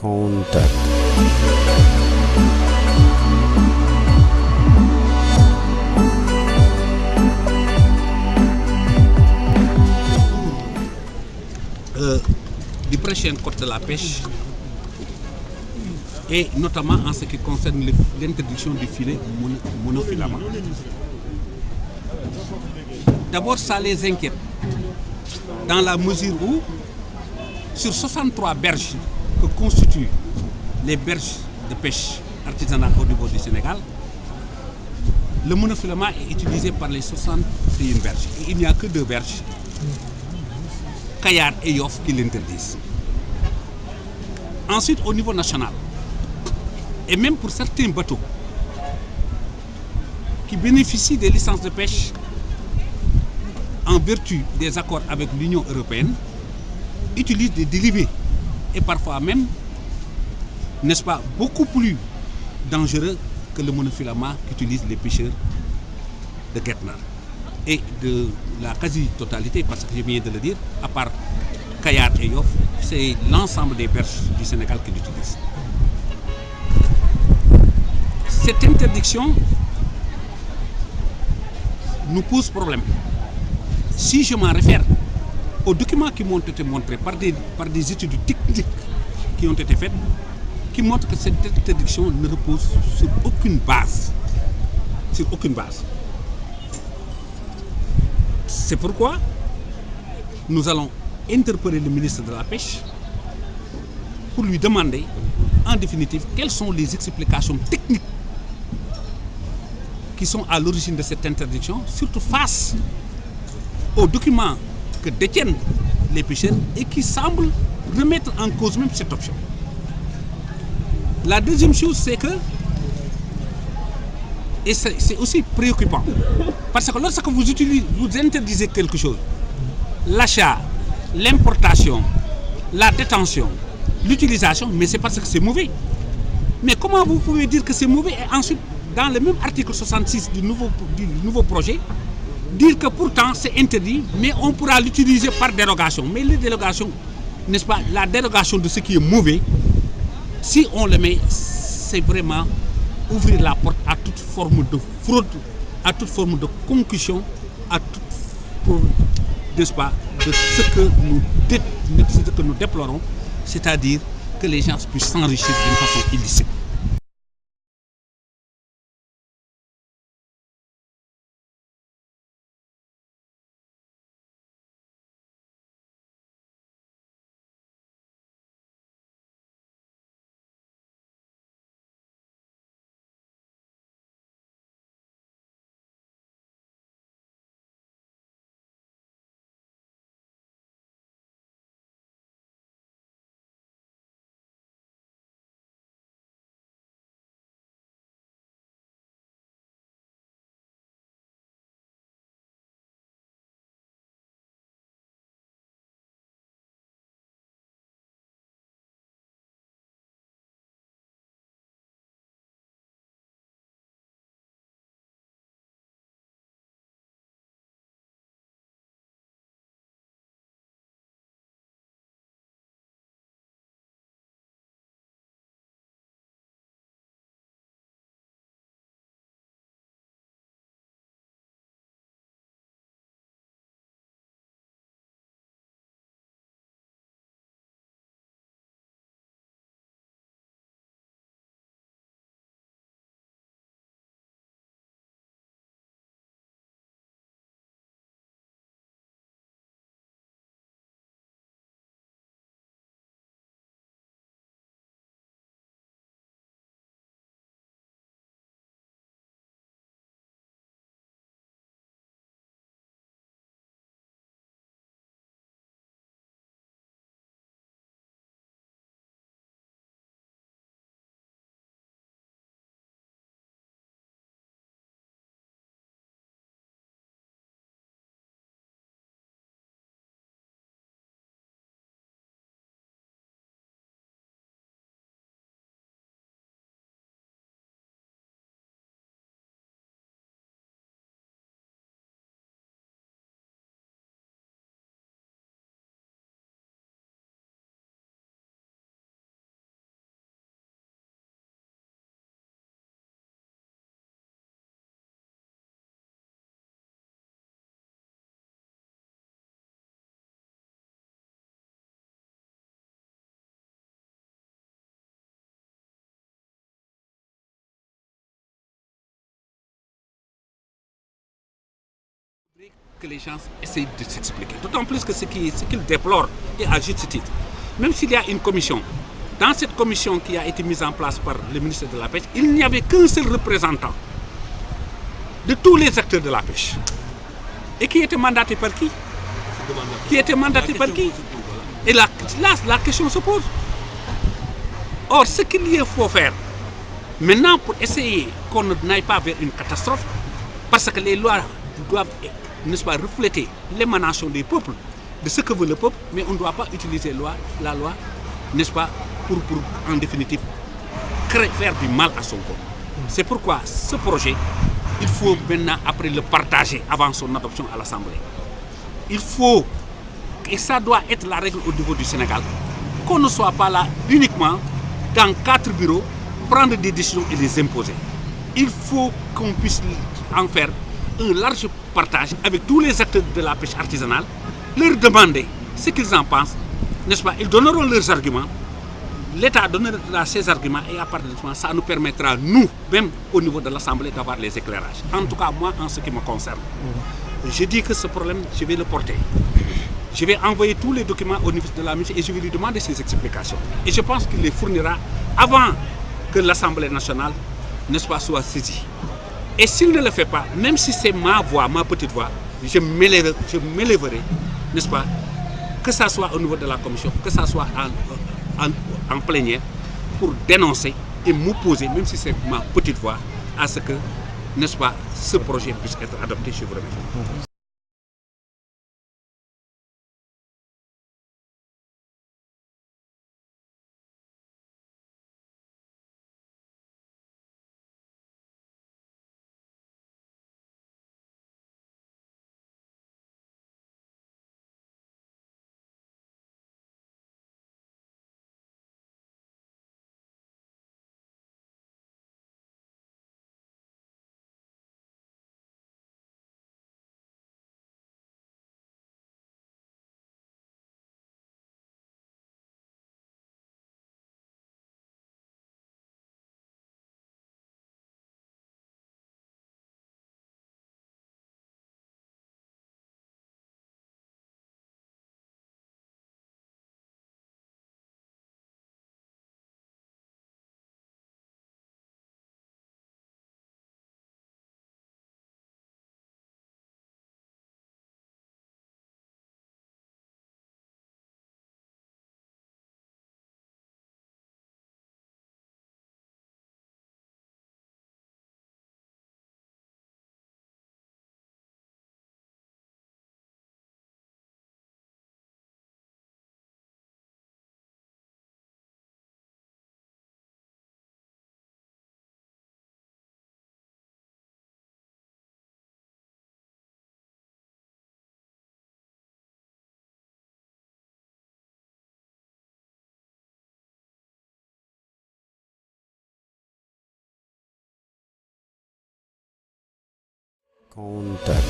counter. Du prochain code de la pêche et notamment en ce qui concerne l'interdiction du filet monofilament. D'abord, ça les inquiète dans la mesure où sur 63 berges que constituent les berges de pêche artisanale au niveau du Sénégal, le monofilament est utilisé par les 61 berges. Et il n'y a que 2 berges, Kayar et Yoff, qui l'interdisent. Ensuite, au niveau national, et même pour certains bateaux qui bénéficient des licences de pêche en vertu des accords avec l'Union européenne, utilisent des dérivés et parfois même, n'est-ce pas, beaucoup plus dangereux que le monofilament qu'utilisent les pêcheurs de Guetnar. Et de la quasi-totalité, parce que je viens de le dire, à part Kayar et Yoff, c'est l'ensemble des berges du Sénégal qui l'utilisent. Cette interdiction nous pose problème. Si je m'en réfère aux documents qui m'ont été montrés par des études techniques qui ont été faites, qui montrent que cette interdiction ne repose sur aucune base. Sur aucune base. C'est pourquoi nous allons interpeller le ministre de la Pêche pour lui demander, en définitive, quelles sont les explications techniques qui sont à l'origine de cette interdiction, surtout face aux documents que détiennent les pêcheurs et qui semblent remettre en cause même cette option. La deuxième chose, c'est que, et c'est aussi préoccupant, parce que lorsque vous interdisez quelque chose, l'achat, l'importation, la détention, l'utilisation, mais c'est parce que c'est mauvais. Mais comment vous pouvez dire que c'est mauvais et ensuite, dans le même article 66 du nouveau projet, dire que pourtant c'est interdit, mais on pourra l'utiliser par dérogation. Mais les dérogations, n'est-ce pas, la dérogation de ce qui est mauvais, si on le met, c'est vraiment ouvrir la porte à toute forme de fraude, à toute forme de concussion, à toute forme, n'est-ce pas, de ce que nous déplorons, c'est-à-dire que les gens puissent s'enrichir d'une façon illicite. Que les gens essayent de s'expliquer. D'autant plus que ce qu'ils déplorent, et à juste titre, même s'il y a une commission, dans cette commission qui a été mise en place par le ministre de la Pêche, il n'y avait qu'un seul représentant de tous les acteurs de la pêche. Et qui était mandaté par qui? Qui était mandaté par qui? Et là, la question se pose. Or, ce qu'il faut faire maintenant pour essayer qu'on n'aille pas vers une catastrophe, parce que les lois doivent, n'est-ce pas, refléter l'émanation des peuples, de ce que veut le peuple, mais on ne doit pas utiliser la loi, n'est-ce pas, pour en définitive faire du mal à son peuple. C'est pourquoi ce projet, il faut maintenant après le partager avant son adoption à l'Assemblée. Il faut, et ça doit être la règle au niveau du Sénégal, qu'on ne soit pas là uniquement dans 4 bureaux, prendre des décisions et les imposer. Il faut qu'on puisse en faire un large partage avec tous les acteurs de la pêche artisanale, leur demander ce qu'ils en pensent, n'est-ce pas? Ils donneront leurs arguments, l'État donnera ses arguments et à partir de ce moment, ça nous permettra, nous, même au niveau de l'Assemblée, d'avoir les éclairages. En tout cas, moi, en ce qui me concerne, je dis que ce problème, je vais le porter. Je vais envoyer tous les documents au niveau de la ministre et je vais lui demander ses explications. Et je pense qu'il les fournira avant que l'Assemblée nationale, n'est-ce pas, soit saisie. Et s'il ne le fait pas, même si c'est ma voix, ma petite voix, je m'élèverai, n'est-ce pas, que ça soit au niveau de la commission, que ça soit en plénière, pour dénoncer et m'opposer, même si c'est ma petite voix, à ce que, n'est-ce pas, ce projet puisse être adopté. Je vous remercie. Contact.